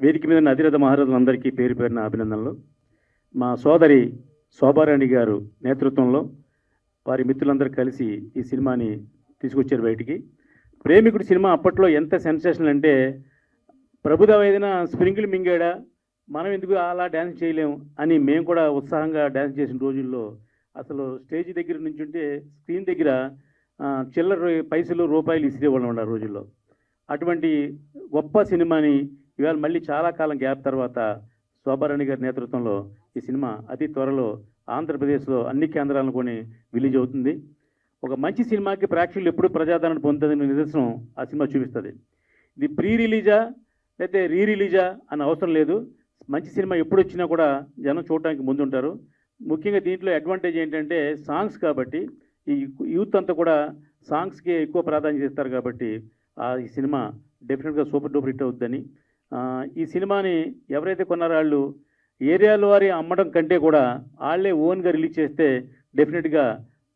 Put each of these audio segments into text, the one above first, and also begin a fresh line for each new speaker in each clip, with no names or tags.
వేదిక మీద ఉన్న అధిరథ మహారథులందరికీ పేరు పేరున అభినందనలు. మా సోదరి శోభారాణి గారు నేతృత్వంలో వారి మిత్రులందరూ కలిసి ఈ సినిమాని తీసుకొచ్చారు బయటికి. ప్రేమికుడు సినిమా అప్పట్లో ఎంత సెన్సేషనల్ అంటే, ప్రభుదేవ ఏదైనా స్ప్రింగిల్ మింగాడా, మనం ఎందుకు అలా డ్యాన్స్ చేయలేము అని మేము కూడా ఉత్సాహంగా డ్యాన్స్ చేసిన రోజుల్లో అసలు స్టేజ్ దగ్గర నుంచి ఉంటే స్క్రీన్ దగ్గర చిల్లర పైసలు రూపాయలు ఇసిరేవాళ్ళం ఉండే రోజుల్లో. అటువంటి గొప్ప సినిమాని ఇవాళ మళ్ళీ చాలా కాలం గ్యాప్ తర్వాత శోభారాణి గారి నేతృత్వంలో ఈ సినిమా అతి త్వరలో ఆంధ్రప్రదేశ్లో అన్ని కేంద్రాలను కొని రిలీజ్ అవుతుంది. ఒక మంచి సినిమాకి ప్రేక్షకులు ఎప్పుడు ప్రజాదరణ పొందుతుందని నిదర్శనం ఆ సినిమా చూపిస్తుంది. ఇది ప్రీ రిలీజా లేకపోతే రీ రిలీజా అని అవసరం లేదు. మంచి సినిమా ఎప్పుడు వచ్చినా కూడా జనం చూడటానికి ముందుంటారు. ముఖ్యంగా దీంట్లో అడ్వాంటేజ్ ఏంటంటే సాంగ్స్ కాబట్టి, ఈ యూత్ అంతా కూడా సాంగ్స్కి ఎక్కువ ప్రాధాన్యత ఇస్తారు కాబట్టి ఈ సినిమా డెఫినెట్గా సూపర్ డూపర్ హిట్ అవుతుందని, ఈ సినిమాని ఎవరైతే కొన్నారో వాళ్ళు ఏరియాలో వారి అమ్మడం కంటే కూడా వాళ్ళే ఓన్గా రిలీజ్ చేస్తే డెఫినెట్గా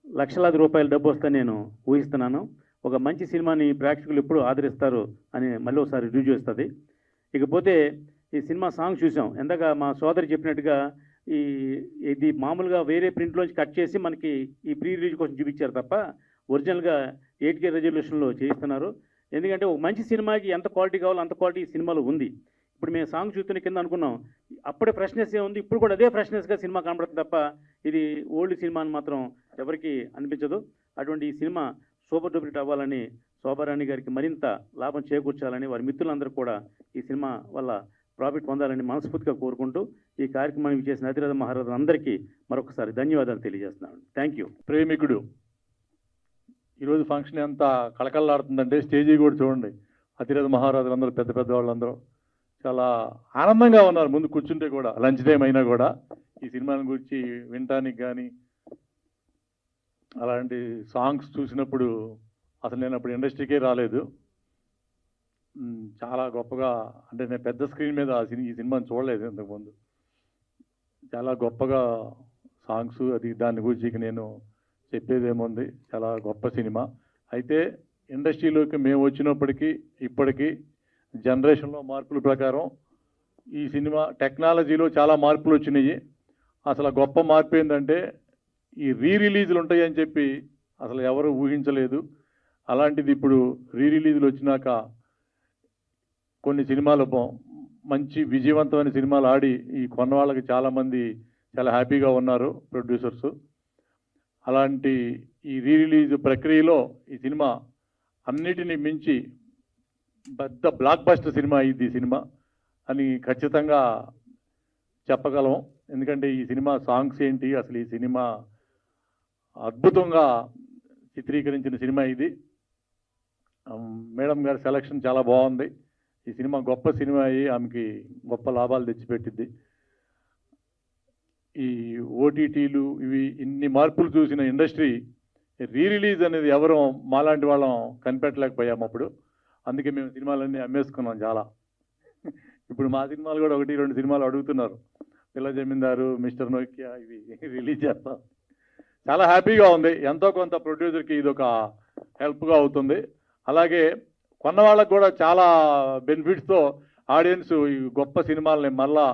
లక్షలాది రూపాయల డబ్బు వస్తుందని నేను ఊహిస్తున్నాను. ఒక మంచి సినిమాని ప్రేక్షకులు ఎప్పుడు ఆదరిస్తారు అని మళ్ళీ ఒకసారి రివ్యూ చేస్తుంది. ఇకపోతే ఈ సినిమా సాంగ్ చూసాం. ఎందాక మా సోదరి చెప్పినట్టుగా ఇది మామూలుగా వేరే ప్రింట్లోంచి కట్ చేసి మనకి ఈ ప్రీ రిలీజ్ కోసం చూపించారు తప్ప ఒరిజినల్గా 8K రెజల్యూషన్లో చేయిస్తున్నారు. ఎందుకంటే ఒక మంచి సినిమాకి ఎంత క్వాలిటీ కావాలో అంత క్వాలిటీ ఈ సినిమాలో ఉంది. ఇప్పుడు మేము సాంగ్ చూస్తున్న కింద అనుకున్నాం అప్పుడే ఫ్రెష్నెస్ ఉంది, ఇప్పుడు కూడా అదే ఫ్రెష్నెస్గా సినిమా కనబడుతుంది తప్ప ఇది ఓల్డ్ సినిమా అని మాత్రం ఎవరికి అనిపించదు. అటువంటి ఈ సినిమా సూపర్ డూపర్ హిట్ అవ్వాలని, శోభారాణి గారికి మరింత లాభం చేకూర్చాలని, వారి మిత్రులందరూ కూడా ఈ సినిమా వల్ల ప్రాఫిట్ పొందాలని మనస్ఫూర్తిగా కోరుకుంటూ ఈ కార్యక్రమానికి చేసిన అధిరథ మహారథులందరికీ మరొకసారి ధన్యవాదాలు తెలియజేస్తున్నాను. Thank you.
ప్రేమికుడు ఈరోజు ఫంక్షన్ ఎంత కళకళలాడుతుందంటే స్టేజీ కూడా చూడండి, అధిరథ మహారాజులందరూ పెద్ద పెద్ద వాళ్ళందరూ చాలా ఆనందంగా ఉన్నారు. ముందు కూర్చుంటే కూడా లంచ్ టైం అయినా కూడా ఈ సినిమాని గురించి వినటానికి కానీ అలాంటి సాంగ్స్ చూసినప్పుడు అసలు నేను అప్పుడు ఇండస్ట్రీకే రాలేదు. చాలా గొప్పగా, అంటే నేను పెద్ద స్క్రీన్ మీద ఈ సినిమాని చూడలేదు ఇంతకుముందు. చాలా గొప్పగా సాంగ్స్ అది దాని గురించి నేను చెప్పేదేముంది, చాలా గొప్ప సినిమా. అయితే ఇండస్ట్రీలోకి మేము వచ్చినప్పటికీ ఇప్పటికీ జనరేషన్లో మార్పుల ప్రకారం ఈ సినిమా టెక్నాలజీలో చాలా మార్పులు వచ్చినాయి. అసలు గొప్ప మార్పు ఏంటంటే ఈ రీ రిలీజులు ఉంటాయని చెప్పి అసలు ఎవరు ఊహించలేదు. అలాంటిది ఇప్పుడు రీ రిలీజులు వచ్చినాక కొన్ని సినిమాలు మంచి విజయవంతమైన సినిమాలు ఆడి ఈ కొన్న వాళ్ళకి చాలామంది చాలా హ్యాపీగా ఉన్నారు ప్రొడ్యూసర్స్. అలాంటి ఈ రీ రిలీజ్ ప్రక్రియలో ఈ సినిమా అన్నిటినీ మించి పెద్ద బ్లాక్ బస్టర్ సినిమా ఇది సినిమా అని ఖచ్చితంగా చెప్పగలం. ఎందుకంటే ఈ సినిమా సాంగ్స్ ఏంటి, అసలు ఈ సినిమా అద్భుతంగా చిత్రీకరించిన సినిమా ఇది. మేడం గారి సెలక్షన్ చాలా బాగుంది. ఈ సినిమా గొప్ప సినిమా అయ్యి ఆమెకి గొప్ప లాభాలు తెచ్చిపెట్టింది. ఈ ఓటీటీలు ఇవి ఇన్ని మార్పులు చూసిన ఇండస్ట్రీ రీ రిలీజ్ అనేది ఎవరు మాలాంటి వాళ్ళం కనిపెట్టలేకపోయాము అప్పుడు. అందుకే మేము సినిమాలన్నీ అమ్మేసుకున్నాం చాలా. ఇప్పుడు మా సినిమాలు కూడా 1-2 సినిమాలు అడుగుతున్నారు. పిల్ల జమీందారు, మిస్టర్ నోకియా ఇవి రిలీజ్ చేస్తాం. చాలా హ్యాపీగా ఉంది. ఎంతో కొంత ప్రొడ్యూసర్కి ఇది ఒక హెల్ప్గా అవుతుంది. అలాగే కొన్న వాళ్ళకు కూడా చాలా బెనిఫిట్స్తో ఆడియన్స్ ఈ గొప్ప సినిమాలని మళ్ళా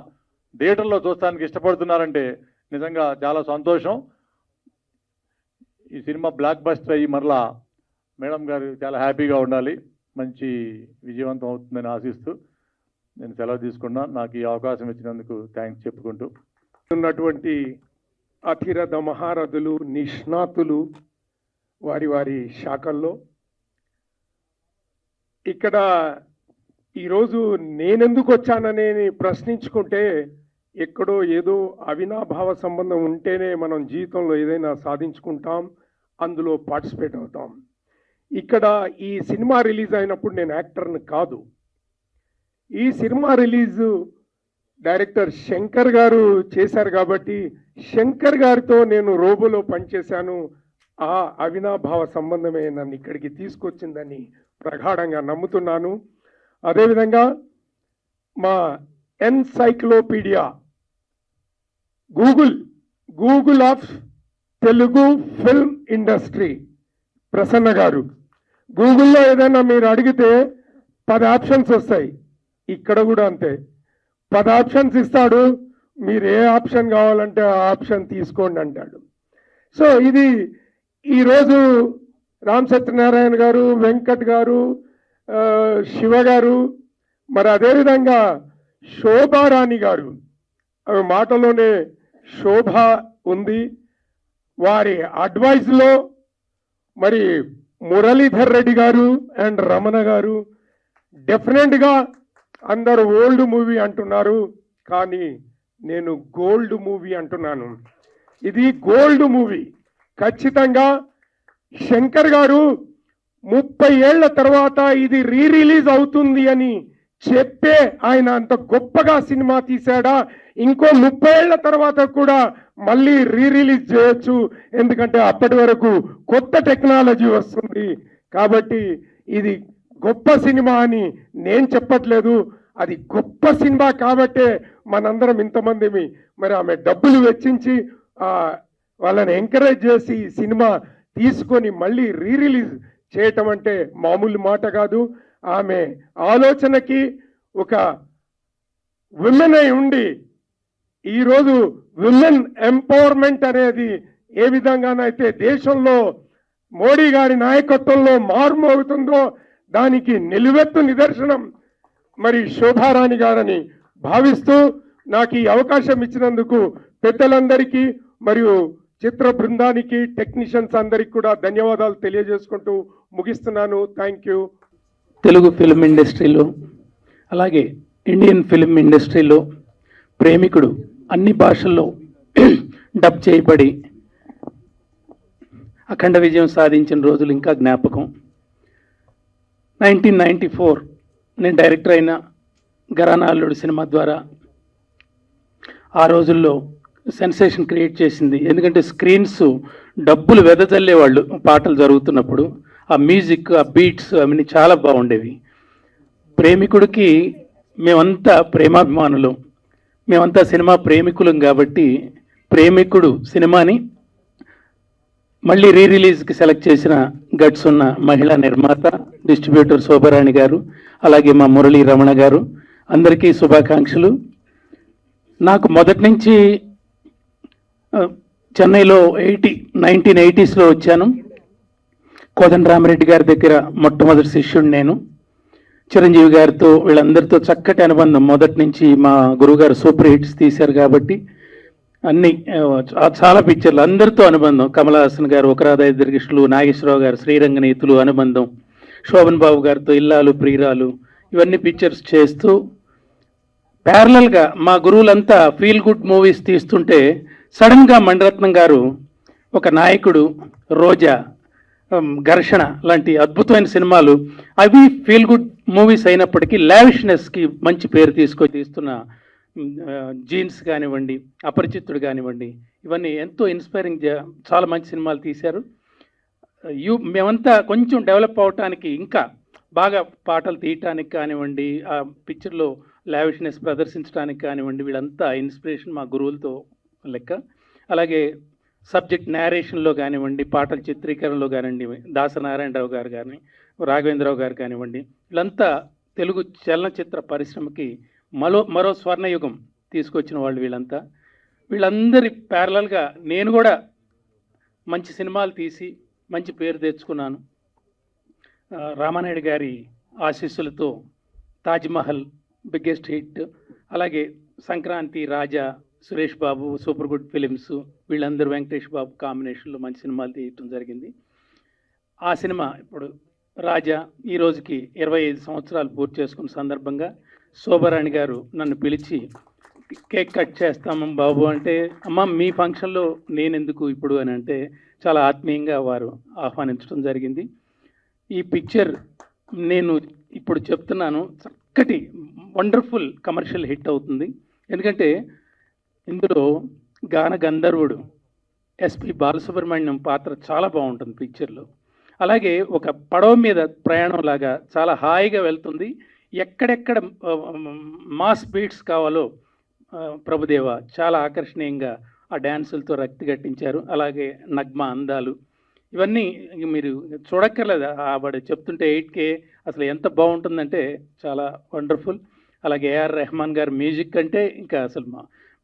థియేటర్లో చూస్తానికి ఇష్టపడుతున్నారంటే నిజంగా చాలా సంతోషం. ఈ సినిమా బ్లాక్ బస్టర్ అయ్యి మరలా మేడం గారు చాలా హ్యాపీగా ఉండాలి, మంచి విజయవంతం అవుతుందని ఆశిస్తూ నేను సెలవు తీసుకున్నా. నాకు ఈ అవకాశం ఇచ్చినందుకు థ్యాంక్స్ చెప్పుకుంటూ
ఉన్నటువంటి అధిరథ మహారథులు, నిష్ణాతులు వారి వారి శాఖల్లో ఇక్కడ ఈరోజు నేనెందుకు వచ్చానని ప్రశ్నించుకుంటే ఎక్కడో ఏదో అవినాభావ సంబంధం ఉంటేనే మనం జీవితంలో ఏదైనా సాధించుకుంటాం, అందులో పార్టిసిపేట్ అవుతాం. ఇక్కడ ఈ సినిమా రిలీజ్ అయినప్పుడు నేను యాక్టర్ని కాదు. ఈ సినిమా రిలీజు డైరెక్టర్ శంకర్ గారు చేశారు కాబట్టి శంకర్ గారితో నేను రోబోలో పనిచేశాను. ఆ అవినాభావ సంబంధమే నన్ను ఇక్కడికి తీసుకొచ్చిందని ప్రగాఢంగా నమ్ముతున్నాను. అదేవిధంగా మా encyclopaedia Google of Telugu film industry Prasanna గారు, గూగుల్లో ఏదైనా మీరు అడిగితే 10 ఆప్షన్స్ వస్తాయి. ఇక్కడ కూడా అంతే. 10 ఆప్షన్స్ ఇస్తాడు, మీరు ఏ ఆప్షన్ కావాలంటే ఆ ఆప్షన్ తీసుకోండి అంటాడు. సో ఇది ఈరోజు రామ్ సత్యనారాయణ గారు, వెంకట్ గారు, శివ గారు, మరి అదేవిధంగా శోభారాణి గారు, ఆమె మాటలోనే శోభ ఉంది. వారి అడ్వైజ్లో మరి మురళీధర్ రెడ్డి గారు అండ్ రమణ గారు డెఫినెట్గా అందరు ఓల్డ్ మూవీ అంటున్నారు, కానీ నేను గోల్డ్ మూవీ అంటున్నాను. ఇది గోల్డ్ మూవీ. ఖచ్చితంగా శంకర్ గారు 30 ఏళ్ల తర్వాత ఇది రిలీజ్ అవుతుంది అని చెప్పే ఆయన అంత గొప్పగా సినిమా తీశాడా? ఇంకో 30 ఏళ్ల తర్వాత కూడా మళ్ళీ రిలీజ్ చేయొచ్చు, ఎందుకంటే అప్పటి వరకు కొత్త టెక్నాలజీ వస్తుంది. కాబట్టి ఇది గొప్ప సినిమా అని నేను చెప్పట్లేదు, అది గొప్ప సినిమా కాబట్టే మనందరం ఇంతమంది మరి ఆమె డబ్బులు వెచ్చించి వాళ్ళని ఎంకరేజ్ చేసి సినిమా తీసుకొని మళ్ళీ రిలీజ్ చేయటం అంటే మామూలు మాట కాదు. ఆమె ఆలోచనకి ఒక విమెన్ అయి ఉండి ఈరోజు విమెన్ ఎంపవర్మెంట్ అనేది ఏ విధంగానైతే దేశంలో మోడీ గారి నాయకత్వంలో మార్మోగుతుందో దానికి నిలువెత్తు నిదర్శనం మరి శోభారాణి గారని భావిస్తూ నాకు ఈ అవకాశం ఇచ్చినందుకు పెద్దలందరికీ మరియు చిత్ర బృందానికి, టెక్నీషియన్స్ అందరికి కూడా ధన్యవాదాలు తెలియజేసుకుంటూ ముగిస్తున్నాను. Thank you.
తెలుగు ఫిల్మ్ ఇండస్ట్రీలో అలాగే ఇండియన్ ఫిల్మ్ ఇండస్ట్రీలో ప్రేమికుడు అన్ని భాషల్లో డబ్ చేయబడి అఖండ విజయం సాధించిన రోజులు ఇంకా జ్ఞాపకం. 1994 నేను డైరెక్టర్ అయిన ఘరానా అల్లుడు సినిమా ద్వారా ఆ రోజుల్లో సెన్సేషన్ క్రియేట్ చేసింది. ఎందుకంటే స్క్రీన్స్ డబ్బులు వెదజల్లేవాళ్ళు పాటలు జరుగుతున్నప్పుడు. ఆ మ్యూజిక్, ఆ బీట్స్ అవన్నీ చాలా బాగుండేవి. ప్రేమికుడికి మేమంతా ప్రేమాభిమానులు, మేమంతా సినిమా ప్రేమికులం కాబట్టి ప్రేమికుడు సినిమాని మళ్ళీ రిలీజ్కి సెలెక్ట్ చేసిన గట్స్ ఉన్న మహిళా నిర్మాత, డిస్ట్రిబ్యూటర్ శోభారాణి గారు, అలాగే మా మురళీ రమణ గారు, అందరికీ శుభాకాంక్షలు. నాకు మొదటి నుంచి చెన్నైలో 1980s వచ్చాను. కోదండరామిరెడ్డి గారి దగ్గర మొట్టమొదటి శిష్యుడు నేను. చిరంజీవి గారితో వీళ్ళందరితో చక్కటి అనుబంధం మొదటి నుంచి. మా గురువుగారు సూపర్ హిట్స్ తీశారు కాబట్టి అన్ని చాలా పిక్చర్లు అందరితో అనుబంధం. కమల్ హాసన్ గారు, ఒకరాధ ఇద్దరికిష్టులు, నాగేశ్వరరావు గారు, శ్రీరంగనీతులు అనుబంధం, శోభన్ బాబు గారితో ఇల్లాలు ప్రియురాలు, ఇవన్నీ పిక్చర్స్ చేస్తూ ప్యారలల్గా మా గురువులంతా ఫీల్ గుడ్ మూవీస్ తీస్తుంటే సడన్గా మణిరత్నం గారు ఒక నాయకుడు, రోజా, ఘర్షణ లాంటి అద్భుతమైన సినిమాలు, అవి ఫీల్ గుడ్ మూవీస్ అయినప్పటికీ లావిష్నెస్కి మంచి పేరు తీసుకొని తీస్తున్న జీన్స్ కానివ్వండి, అపరిచితుడు కానివ్వండి, ఇవన్నీ ఎంతో ఇన్స్పైరింగ్, చాలా మంచి సినిమాలు తీశారు. మేమంతా కొంచెం డెవలప్ అవటానికి, ఇంకా బాగా పాటలు తీయటానికి కానివ్వండి, ఆ పిక్చర్లో లావిష్నెస్ ప్రదర్శించడానికి కానివ్వండి, వీళ్ళంతా ఇన్స్పిరేషన్ మా గురువులతో లెక్క. అలాగే సబ్జెక్ట్ నేరేషన్లో కానివ్వండి, పాటల చిత్రీకరణలో కానివ్వండి, దాసనారాయణరావు గారు కానీ, రాఘవేంద్రరావు గారు కానివ్వండి, వీళ్ళంతా తెలుగు చలనచిత్ర పరిశ్రమకి మరో స్వర్ణయుగం తీసుకొచ్చిన వాళ్ళు వీళ్ళంతా. వీళ్ళందరి ప్యారలల్గా నేను కూడా మంచి సినిమాలు తీసి మంచి పేరు తెచ్చుకున్నాను. రామానాయుడు గారి ఆశీస్సులతో తాజ్మహల్ బిగ్గెస్ట్ హిట్, అలాగే సంక్రాంతి, రాజా, Suresh Babu, super good films, వీళ్ళందరూ వెంకటేష్ బాబు కాంబినేషన్లో మంచి సినిమాలు తీయటం జరిగింది. ఆ సినిమా ఇప్పుడు రాజా ఈ రోజుకి 25 సంవత్సరాలు పూర్తి చేసుకున్న సందర్భంగా శోభారాణి గారు నన్ను పిలిచి కేక్ కట్ చేస్తాము బాబు అంటే, అమ్మ మీ ఫంక్షన్లో నేనెందుకు ఇప్పుడు అని అంటే చాలా ఆత్మీయంగా వారు ఆహ్వానించడం జరిగింది. ఈ పిక్చర్ నేను ఇప్పుడు చెప్తున్నాను, చక్కటి వండర్ఫుల్ కమర్షియల్ హిట్ అవుతుంది. ఎందుకంటే ఇందులో గాన గంధర్వుడు ఎస్పి బాలసుబ్రహ్మణ్యం పాత్ర చాలా బాగుంటుంది పిక్చర్లో. అలాగే ఒక పడవ మీద ప్రయాణం లాగా చాలా హాయిగా వెళ్తుంది. ఎక్కడెక్కడ మాస్ బీట్స్ కావాలో ప్రభుదేవ చాలా ఆకర్షణీయంగా ఆ డ్యాన్సులతో రక్తి గట్టించారు. అలాగే నగ్మ అందాలు, ఇవన్నీ మీరు చూడక్కర్లేదు, వాడు చెప్తుంటే 8K అసలు ఎంత బాగుంటుందంటే చాలా వండర్ఫుల్. అలాగే ఏఆర్ రెహమాన్ గారు మ్యూజిక్ అంటే ఇంకా అసలు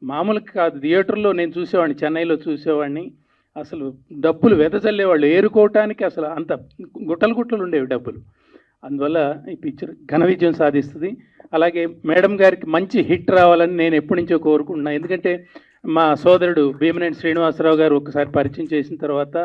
మామూలుగా కాదు. థియేటర్లో నేను చూసేవాడిని, చెన్నైలో చూసేవాడిని. అసలు డబ్బులు వెదజల్లేవాళ్ళు, ఏరుకోవటానికి అసలు అంత గుట్టలు గుట్టలు ఉండేవి డబ్బులు. అందువల్ల ఈ పిక్చర్ ఘన విజయం సాధిస్తుంది. అలాగే మేడం గారికి మంచి హిట్ రావాలని నేను ఎప్పటి నుంచో కోరుకుంటున్నాను. ఎందుకంటే మా సోదరుడు భీమనేని శ్రీనివాసరావు గారు ఒకసారి పరిచయం చేసిన తర్వాత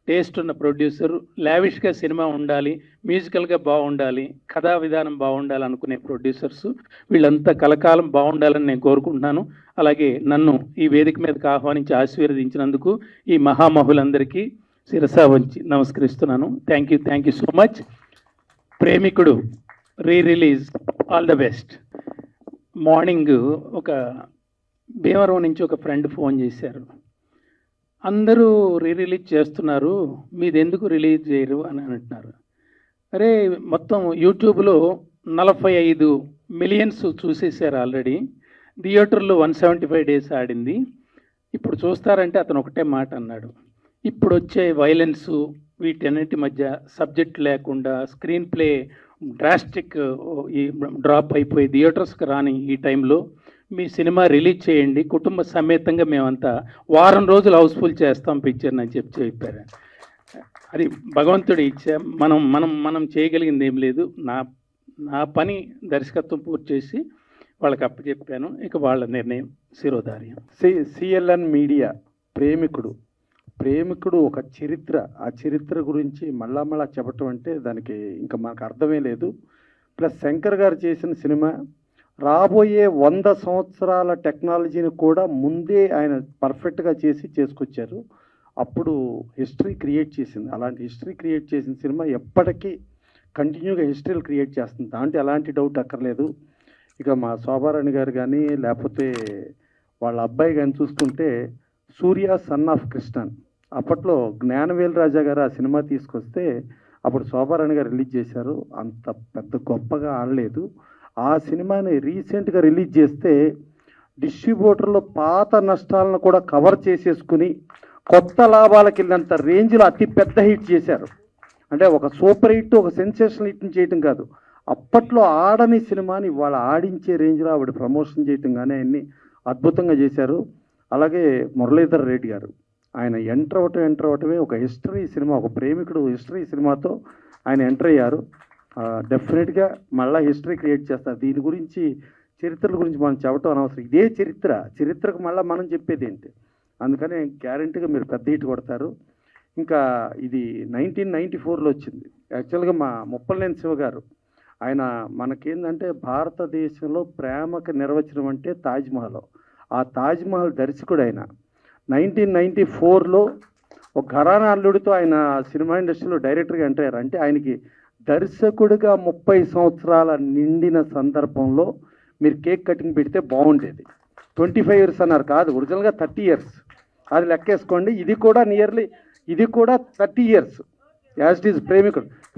టేస్ట్ ఉన్న ప్రొడ్యూసర్, లావిష్గా సినిమా ఉండాలి, మ్యూజికల్గా బాగుండాలి, కథా విధానం బాగుండాలి అనుకునే ప్రొడ్యూసర్స్ వీళ్ళంతా కలకాలం బాగుండాలని నేను కోరుకుంటున్నాను. అలాగే నన్ను ఈ వేదిక మీదకి ఆహ్వానించి ఆశీర్వదించినందుకు ఈ మహామహులందరికీ శిరసా వంచి నమస్కరిస్తున్నాను. Thank you so much. Premikudu release, all the best. Morning ఒక భీమవరం నుంచి ఒక ఫ్రెండ్ ఫోన్ చేశారు, అందరూ రిలీజ్ చేస్తున్నారు, మీది ఎందుకు రిలీజ్ చేయరు అని అంటున్నారు. అరే మొత్తం యూట్యూబ్లో 45 మిలియన్స్ చూసేసారు ఆల్రెడీ, థియేటర్లో 175 డేస్ ఆడింది. ఇప్పుడు చూస్తారంటే అతను ఒకటే మాట అన్నాడు, ఇప్పుడు వచ్చే వైలెన్సు వీటన్నిటి మధ్య సబ్జెక్ట్ లేకుండా స్క్రీన్ ప్లే డ్రాస్టిక్ ఈ డ్రాప్ అయిపోయి థియేటర్స్కి రాని ఈ టైంలో మీ సినిమా రిలీజ్ చేయండి, కుటుంబ సమేతంగా మేమంతా వారం రోజులు హౌస్ఫుల్ చేస్తాం పిక్చర్ అని చెప్పారు. అది భగవంతుడి ఇచ్చ. మనం చేయగలిగింది ఏం లేదు. నా పని దర్శకత్వం పూర్తి చేసి వాళ్ళకి అప్పచెప్పాను. ఇక వాళ్ళ నిర్ణయం శిరోధార్యం.
సిఎల్ఎన్ మీడియా ప్రేమికుడు ఒక చరిత్ర. ఆ చరిత్ర గురించి మళ్ళా చెప్పటం అంటే దానికి ఇంకా మనకు అర్థమే లేదు. ప్లస్ శంకర్ గారు చేసిన సినిమా రాబోయే 100 సంవత్సరాల టెక్నాలజీని కూడా ముందే ఆయన పర్ఫెక్ట్గా చేసుకొచ్చారు. అప్పుడు హిస్టరీ క్రియేట్ చేసింది. అలాంటి హిస్టరీ క్రియేట్ చేసిన సినిమా ఎప్పటికీ కంటిన్యూగా హిస్టరీలు క్రియేట్ చేస్తుంది, దాంట్లో ఎలాంటి డౌట్ అక్కర్లేదు. ఇక మా శోభారాణి గారు కానీ లేకపోతే వాళ్ళ అబ్బాయి కానీ చూసుకుంటే సూర్య సన్ ఆఫ్ కృష్ణన్, అప్పట్లో జ్ఞానవేల్ రాజా గారు ఆ సినిమా తీసుకొస్తే అప్పుడు శోభారాణి గారు రిలీజ్ చేశారు. అంత పెద్ద గొప్పగా ఆడలేదు. ఆ సినిమాని రీసెంట్గా రిలీజ్ చేస్తే డిస్ట్రిబ్యూటర్లో పాత నష్టాలను కూడా కవర్ చేసేసుకుని కొత్త లాభాలకు వెళ్ళినంత రేంజ్లో అతి పెద్ద హిట్ చేశారు. అంటే ఒక సూపర్ హిట్, ఒక సెన్సేషనల్ హిట్ని చేయటం కాదు, అప్పట్లో ఆడని సినిమాని ఇవాళ ఆడించే రేంజ్లో ఆవిడ ప్రమోషన్ చేయటం కానీ ఆయన్ని అద్భుతంగా చేశారు. అలాగే మురళీధర్ రెడ్డి గారు, ఆయన ఎంటర్ అవటమే ఒక హిస్టరీ సినిమా, ఒక ప్రేమికుడు హిస్టరీ సినిమాతో ఆయన ఎంటర్ అయ్యారు. డెఫినెట్గా మళ్ళీ హిస్టరీ క్రియేట్ చేస్తారు. దీని గురించి చరిత్రల గురించి మనం చెప్పడం అనవసరం. ఇదే చరిత్రకు మళ్ళీ మనం చెప్పేది ఏంటి, అందుకని గ్యారంటీగా మీరు పెద్ద హిట్ కొడతారు. ఇంకా ఇది 1994లో వచ్చింది. యాక్చువల్గా మా ముప్పలనేని శివ గారు, ఆయన మనకేందంటే భారతదేశంలో ప్రేమకు నిర్వచనం అంటే తాజ్మహల్. ఆ తాజ్మహల్ దర్శకుడు ఆయన. 1994లో ఒక ఘరానా అల్లుడితో ఆయన సినిమా ఇండస్ట్రీలో డైరెక్టర్గా ఎంటర్ అయ్యారు. అంటే ఆయనకి దర్శకుడిగా 30 సంవత్సరాల నిండిన సందర్భంలో మీరు కేక్ కటింగ్ పెడితే బాగుండేది. 25 years అన్నారు, కాదు ఒరిజినల్గా 30 years. అది లెక్కేసుకోండి. ఇది కూడా 30 years యాజ్ ఇట్ ఈజ్.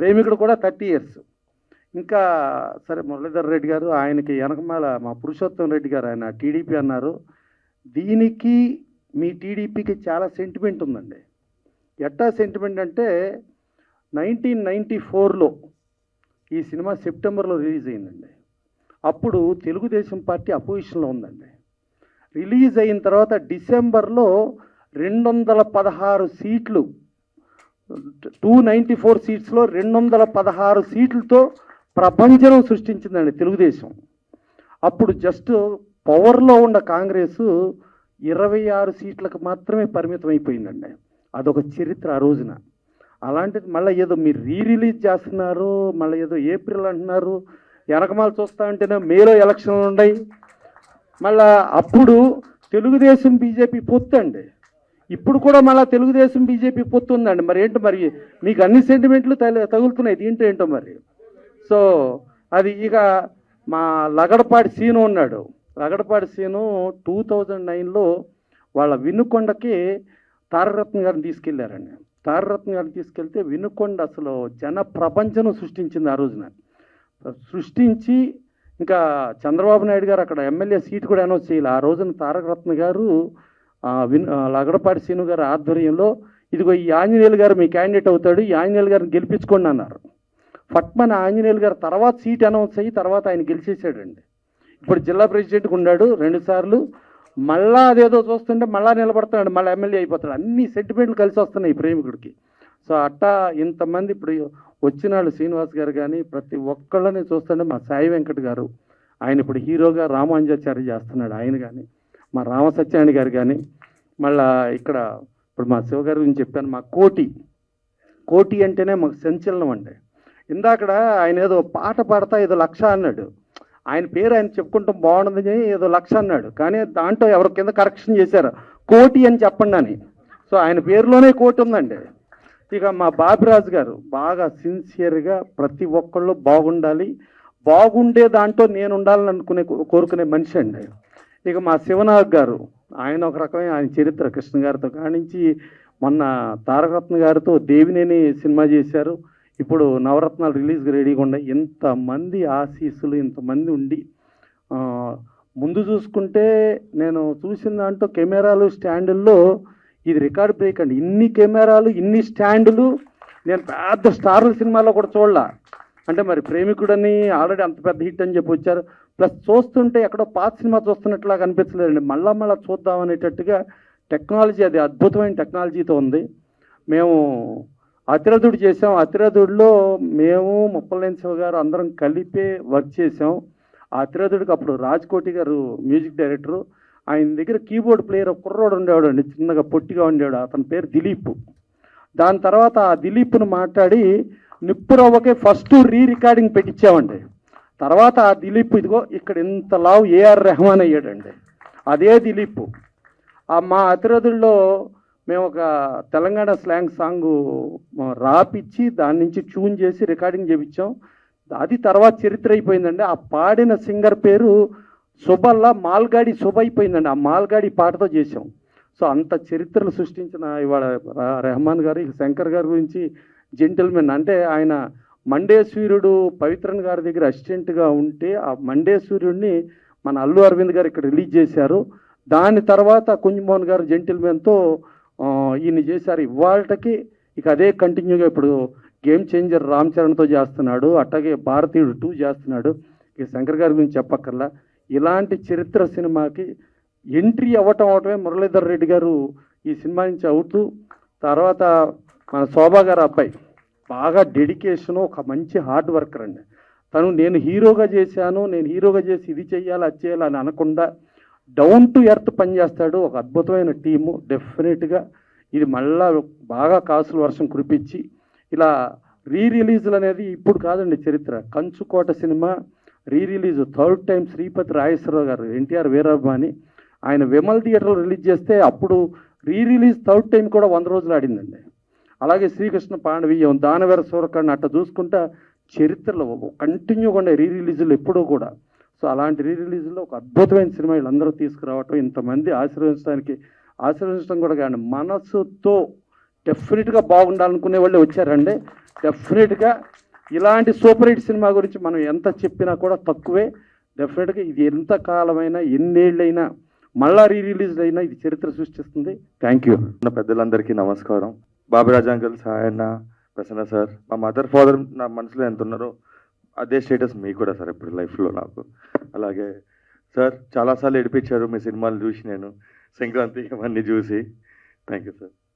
ప్రేమికుడు కూడా 30 years. ఇంకా సరే మురళీధర్ రెడ్డి గారు, ఆయనకి వెనకమాల మా పురుషోత్తం రెడ్డి గారు, ఆయన టీడీపీ అన్నారు. దీనికి మీ టీడీపీకి చాలా సెంటిమెంట్ ఉందండి. ఎట్టా సెంటిమెంట్ అంటే 1994లో ఈ సినిమా సెప్టెంబర్లో రిలీజ్ అయిందండి. అప్పుడు తెలుగుదేశం పార్టీ అపోజిషన్లో ఉందండి. రిలీజ్ అయిన తర్వాత డిసెంబర్లో 216 సీట్లు, 294 సీట్స్లో 216 సీట్లతో ప్రపంచం సృష్టించిందండి తెలుగుదేశం. అప్పుడు జస్ట్ పవర్లో ఉన్న కాంగ్రెస్ 26 సీట్లకు మాత్రమే పరిమితం అయిపోయిందండి. అదొక చరిత్ర ఆ రోజున. అలాంటిది మళ్ళీ ఏదో మీరు రిలీజ్ చేస్తున్నారు, మళ్ళీ ఏదో ఏప్రిల్ అంటున్నారు. వెనకమాల చూస్తా ఉంటేనే మేలో ఎలక్షన్లు ఉన్నాయి. మళ్ళా అప్పుడు తెలుగుదేశం బీజేపీ పొత్తు అండి. ఇప్పుడు కూడా మళ్ళీ తెలుగుదేశం బీజేపీ పొత్తు ఉందండి. మరి ఏంటో మరి మీకు అన్ని సెంటిమెంట్లు తగులుతున్నాయి, దీంట్లో ఏంటో మరి. సో అది ఇక మా లగడపాటి సీను ఉన్నాడు. లగడపాటి సీను 2009లో వాళ్ళ వినుకొండకి తారకరత్న గారిని తీసుకెళ్లారండి. తారకరత్న గారిని తీసుకెళ్తే వినుకొండ అసలు జన ప్రపంచం సృష్టించింది ఆ రోజున. సృష్టించి ఇంకా చంద్రబాబు నాయుడు గారు అక్కడ ఎమ్మెల్యే సీట్ కూడా అనౌన్స్ చేయాలి. ఆ రోజున తారకరత్న గారు లగడపాటి సీను గారి ఆధ్వర్యంలో ఇదిగో ఈ ఆంజనేయులు గారు మీ క్యాండిడేట్ అవుతాడు, ఈ ఆంజనేయులు గారిని గెలిపించుకోండి అన్నారు. ఫట్మన్ ఆంజనేయులు గారు తర్వాత సీట్ అనౌన్స్ అయ్యి తర్వాత ఆయన గెలిచేసాడండి. ఇప్పుడు జిల్లా ప్రెసిడెంట్గా ఉన్నాడు 2 సార్లు, మళ్ళా అదేదో చూస్తుంటే మళ్ళా నిలబడుతున్నాడు, మళ్ళీ ఎమ్మెల్యే అయిపోతాడు. అన్ని సెంటిమెంట్లు కలిసి వస్తున్నాయి ఈ ప్రేమికుడికి. సో అట్టా ఇంతమంది ఇప్పుడు వచ్చిన వాళ్ళు శ్రీనివాస్ గారు కానీ ప్రతి ఒక్కళ్ళని చూస్తుంటే మా సాయి వెంకట్ గారు, ఆయన ఇప్పుడు హీరోగా రామాంజాచారి చేస్తున్నాడు ఆయన కానీ, మా రామసత్యాన్ని గారు కానీ, మళ్ళా ఇక్కడ ఇప్పుడు మా శివ గారి గురించి చెప్పాను, మా కోటి అంటేనే మాకు సంచలనం అండి. ఇందాకడ ఆయన ఏదో పాట పాడతా ఏదో 1,00,000 అన్నాడు, ఆయన పేరు ఆయన చెప్పుకుంటాం బాగుండదని ఏదో 1,00,000 అన్నాడు, కానీ దాంట్లో ఎవరి కింద కరెక్షన్ చేశారు కోటి అని చెప్పండి అని. సో ఆయన పేరులోనే కోటి ఉందండి. ఇక మా బాబిరాజు గారు బాగా సిన్సియర్గా ప్రతి ఒక్కళ్ళు బాగుండాలి, బాగుండే దాంట్లో నేను ఉండాలని కోరుకునే మనిషి అండి. ఇక మా శివనాగ్ గారు, ఆయన ఒక రకమైన ఆయన చరిత్ర కృష్ణ గారితో కానించి మొన్న తారకరత్న గారితో దేవినేని సినిమా చేశారు, ఇప్పుడు నవరత్నాలు రిలీజ్కి రెడీగా ఉన్నాయి. ఇంతమంది ఆశీస్సులు ఇంతమంది ఉండి ముందు చూసుకుంటే నేను చూసిన దాంట్లో కెమెరాలు స్టాండుల్లో ఇది రికార్డ్ బ్రేక్ అండి. ఇన్ని కెమెరాలు ఇన్ని స్టాండులు నేను పెద్ద స్టార్ల సినిమాలో కూడా చూడలా. అంటే మరి ప్రేమికుడని ఆల్రెడీ అంత పెద్ద హిట్ అని చెప్పి వచ్చారు, ప్లస్ చూస్తుంటే ఎక్కడో పాత సినిమా చూస్తున్నట్లా కనిపించలేదండి. మళ్ళా చూద్దాం అనేటట్టుగా టెక్నాలజీ, అది అద్భుతమైన టెక్నాలజీతో ఉంది. మేము అతిరథుడు చేసాం, అతిరథుడిలో మేము ముప్పలనేని శివ గారు అందరం కలిపే వర్క్ చేసాం. ఆ అతిరథుడికి అప్పుడు రాజ్కోటి గారు మ్యూజిక్ డైరెక్టరు, ఆయన దగ్గర కీబోర్డ్ ప్లేయర్ ఒక కుర్రోడు ఉండేవాడు అండి, చిన్నగా పొట్టిగా ఉండేవాడు, అతని పేరు దిలీప్. దాని తర్వాత ఆ దిలీప్ను మాట్లాడి నిప్పురవ్వకే ఫస్ట్ రికార్డింగ్ పెట్టించామండి. తర్వాత ఆ దిలీప్ ఇదిగో ఇక్కడ ఇంత లావు ఏఆర్ రెహమాన్ అయ్యాడండి, అదే దిలీప్. మా అతిరథుల్లో మేము ఒక తెలంగాణ స్లాంగ్ సాంగ్ రాపిచ్చి దాని నుంచి ట్యూన్ చేసి రికార్డింగ్ చేయించాం. అది తర్వాత చరిత్ర అయిపోయిందండి. ఆ పాడిన సింగర్ పేరు సుబల్లా మాల్గాడి సుబ అయిపోయిందండి, ఆ మాల్గాడి పాటతో చేసాం. సో అంత చరిత్రలు సృష్టించిన ఇవాళ రెహమాన్ గారు. శంకర్ గారి గురించి జెంటిల్మెన్, అంటే ఆయన మండే సూర్యుడు పవిత్రన్ గారి దగ్గర అసిస్టెంట్గా ఉంటే ఆ మండే సూర్యుడిని మన అల్లు అరవింద్ గారు ఇక్కడ రిలీజ్ చేశారు. దాని తర్వాత కుంజమోహన్ గారు జెంటిల్మెన్తో ఈయన చేశారు. ఇవాళకి ఇక అదే కంటిన్యూగా ఇప్పుడు గేమ్ చేంజర్ రామ్ చరణ్తో చేస్తున్నాడు, అట్లాగే భారతీయుడు 2 చేస్తున్నాడు. ఇక శంకర్ గారి గురించి చెప్పక్కర్లా. ఇలాంటి చరిత్ర సినిమాకి ఎంట్రీ అవటమే మురళీధర్ రెడ్డి గారు ఈ సినిమా నుంచి అవుతూ, తర్వాత మన శోభా గారు అబ్బాయి బాగా డెడికేషను, ఒక మంచి హార్డ్ వర్కర్ అండి. తను నేను హీరోగా చేశాను, నేను హీరోగా చేసి ఇది చెయ్యాలి అది చేయాలి అని అనకుండా డౌన్ టు ఎర్త్ పనిచేస్తాడు. ఒక అద్భుతమైన టీము. డెఫినెట్గా ఇది మళ్ళా బాగా కాసుల వర్షం కురిపించి ఇలా రిలీజులు అనేది ఇప్పుడు కాదండి చరిత్ర. Kanchukota cinema release 3rd time Sripathi Rajeswararao గారు, ఎన్టీఆర్ వీరాభిమాని, ఆయన విమల్ థియేటర్లో రిలీజ్ చేస్తే అప్పుడు రిలీజ్ 3rd టైం కూడా 100 రోజులు ఆడిందండి. అలాగే శ్రీకృష్ణ పాండవీయం, దానవీర సూరకర్ణ అట్లా చూసుకుంటా చరిత్రలో కంటిన్యూగా ఉండే రిలీజులు ఎప్పుడూ కూడా. సో అలాంటి రిలీజుల్లో ఒక అద్భుతమైన సినిమా వీళ్ళందరూ తీసుకురావటం, ఇంతమంది ఆశీర్వదించడం కూడా కానీ మనసుతో డెఫినెట్గా బాగుండాలనుకునే వాళ్ళే వచ్చారండి. డెఫినెట్గా ఇలాంటి సూపర్ హిట్ సినిమా గురించి మనం ఎంత చెప్పినా కూడా తక్కువే. డెఫినెట్గా ఇది ఎంత కాలమైనా ఎన్నేళ్ళైనా మళ్ళా రిలీజ్ అయినా ఇది చరిత్ర సృష్టిస్తుంది. Thank you.
పెద్దలందరికీ నమస్కారం. బాబిరాజ్ అంకుల్, సాయన్న, ప్రసన్న సార్, మా మదర్ ఫాదర్ నా మనసులో ఎంత ఉన్నారో అదే స్టేటస్ మీకు కూడా సార్ ఇప్పుడు లైఫ్లో నాకు. అలాగే సార్ చాలాసార్లు ఏడిపించారు మీ సినిమాలు చూసి, నేను సంక్రాంతి ఇవన్నీ చూసి. Thank you sir.